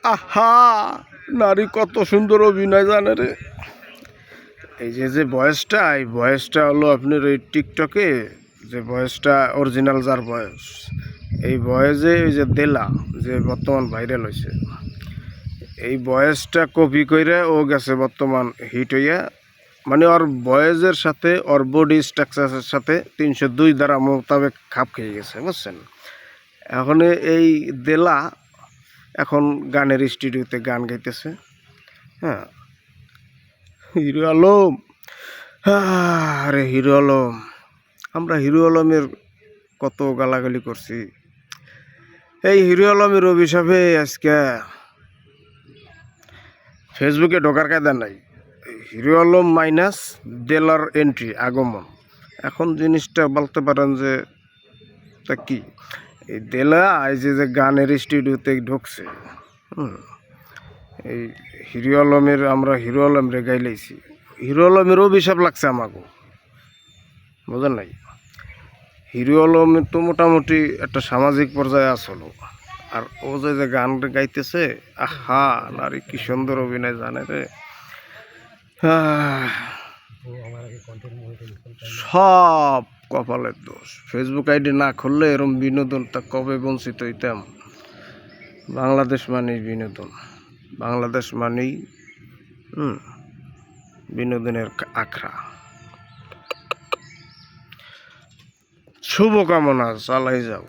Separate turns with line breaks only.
আহা, নারী কত সুন্দর অভিনয় জানে রে। এই যে বয়সটা, এই বয়সটা হলো আপনার ওই টিকটকে যে বয়সটা অরিজিনাল যার বয়স, এই বয়সে ওই যে দেলা যে বর্তমান ভাইরাল হয়েছে, এই বয়সটা কপি করে ও গেছে বর্তমান হিট হইয়া, মানে ওর বয়সের সাথে ওর বডি স্ট্রাকচারের সাথে 302 দ্বারা মোতাবেক খাপ খেয়ে গেছে, বুঝছেন। এখন এই দেলা এখন গানের স্টুডিওতে গান গাইতেছে। হ্যাঁ, হিরো আলম, আরে হিরো আলম, আমরা হিরো আলমের কত গালাগালি করছি। এই হিরো আলমের অভিশাপে আজকে ফেসবুকে ঢোকার কায়দা নাই। হিরো আলম মাইনাস দেলার এন্ট্রি আগমন, এখন জিনিসটা বলতে পারেন যে তা কি, এই দেলা এই যে গানের স্টুডিওতে ঢুকছে। এই হিরো আলমের, আমরা হিরো আলম রে গাইলাইছি, হিরো আলমের অভিশাপ লাগছে আমাকে, বুঝেন নাই। হিরো আলমের তো মোটামুটি একটা সামাজিক পর্যায়ে আসলো, আর ও যে গান গাইতেছে, আহা নারী কি সুন্দর অভিনয় জানে রে। সব কপালের দোষ, ফেসবুক আইডি না খুললে এরম বিনোদন তা কবে বঞ্চিত হইতাম। বাংলাদেশ মানেই বিনোদন, বাংলাদেশ মানেই বিনোদনের আখড়া। শুভকামনা, চালাই যাও।